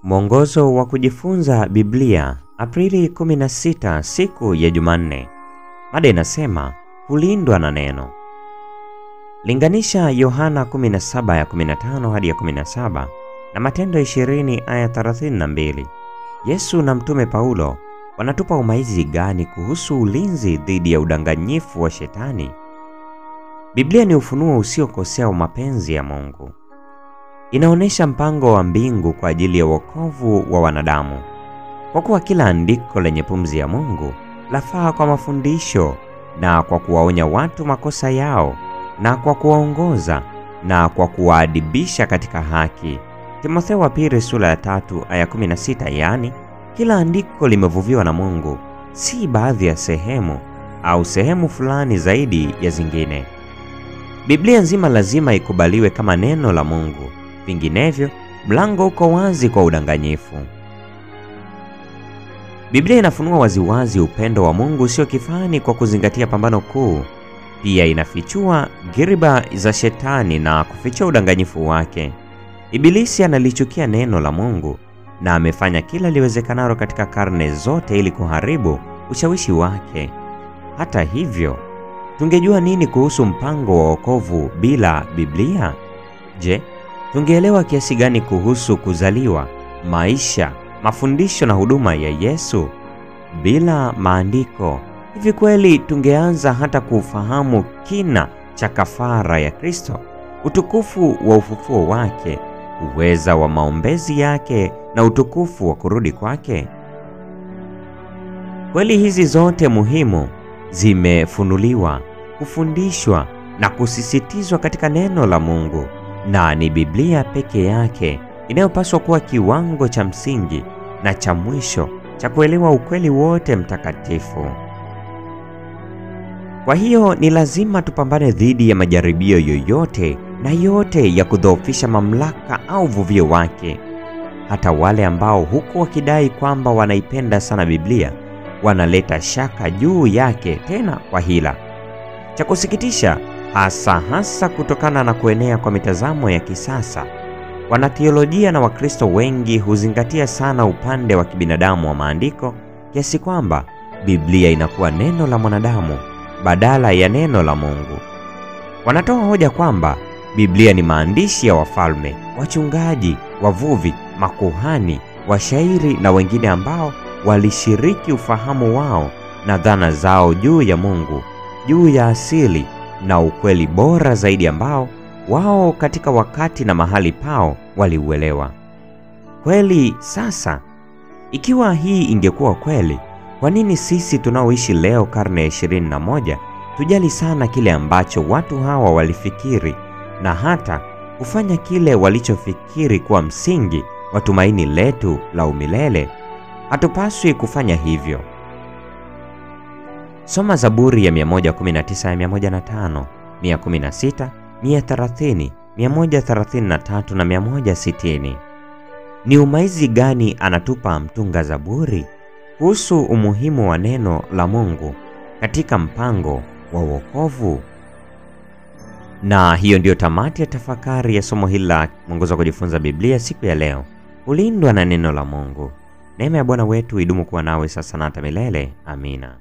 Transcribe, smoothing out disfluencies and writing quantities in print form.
Mwongozo wa kujifunza Biblia, Aprili 16, siku ya Jumanne. Mada inasema kulindwa na neno. Linganisha Yohana 17:15 hadi 17 na Matendo 20:32. Yesu na Mtume Paulo wanatupa umaizi gani kuhusu ulinzi dhidi ya udanganyifu wa Shetani? Biblia ni ufunuo usiokosea wa mapenzi ya Mungu. Inaonesha mpango wa mbingu kwa ajili ya wokovu wa wanadamu. Kwa kuwa kila andiko lenye pumzi ya Mungu lafaa kwa mafundisho na kwa kuwaonya watu makosa yao na kwa kuwaongoza na kwa kuwaadibisha katika haki. Timotheo wa pili sura ya 3:16, yaani kila andiko limevuviwa na Mungu, si baadhi ya sehemu au sehemu fulani zaidi ya zingine. Biblia nzima lazima ikubaliwe kama neno la Mungu. Vinginevyo, mlango uko wazi kwa udanganyifu. Biblia inafunua waziwazi upendo wa Mungu sio kifani kwa kuzingatia pambano kuu. Pia inafichua ghiriba za Shetani na kufichua udanganyifu wake. Ibilisi analichukia neno la Mungu na amefanya kila liwezekanalo katika karne zote ili kuharibu ushawishi wake. Hata hivyo, tungejua nini kuhusu mpango wa wokovu bila Biblia? Je, tungeelewa kiasi gani kuhusu kuzaliwa, maisha, mafundisho na huduma ya Yesu? Bila maandiko, hivi kweli tungeanza hata kufahamu kina cha kafara ya Kristo, utukufu wa ufufuo wake, uweza wa maombezi yake na utukufu wa kurudi kwake? Kweli hizi zote muhimu zimefunuliwa, kufundishwa na kusisitizwa katika neno la Mungu, na ni Biblia peke yake inayopaswa kuwa kiwango cha msingi na cha mwisho cha kuelewa ukweli wote mtakatifu. Kwa hiyo ni lazima tupambane dhidi ya majaribio yoyote na yote ya kudhoofisha mamlaka au uvuvio wake. Hata wale ambao huku wakidai kwamba wanaipenda sana Biblia wanaleta shaka juu yake, tena kwa hila. Cha kusikitisha, hasa kutokana na kuenea kwa mitazamo ya kisasa, wanatheolojia na Wakristo wengi huzingatia sana upande wa kibinadamu wa maandiko kiasi kwamba Biblia inakuwa neno la mwanadamu badala ya neno la Mungu. Wanatoa hoja kwamba Biblia ni maandishi ya wafalme, wachungaji, wavuvi, makuhani, washairi na wengine ambao walishiriki ufahamu wao na dhana zao juu ya Mungu, juu ya asili na ukweli bora zaidi ambao wao katika wakati na mahali pao waliuelewa. Kweli sasa, ikiwa hii ingekuwa kweli, kwa nini sisi tunaoishi leo karne ya 21 tujali sana kile ambacho watu hawa walifikiri na hata kufanya kile walichofikiri kuwa msingi wa tumaini letu la umilele? Hatupaswi kufanya hivyo. Soma Zaburi ya 119 ya 105, 116, 130, 133 na 160. Ni umaizi gani anatupa mtunga Zaburi kuhusu umuhimu wa neno la Mungu katika mpango wa wokovu? Na hiyo ndiyo tamati ya tafakari ya somo hili la mwongozo wa kujifunza Biblia siku ya leo. Kulindwa na neno la Mungu. Neema ya Bwana wetu idumu kuwa nawe sasa na hata milele. Amina.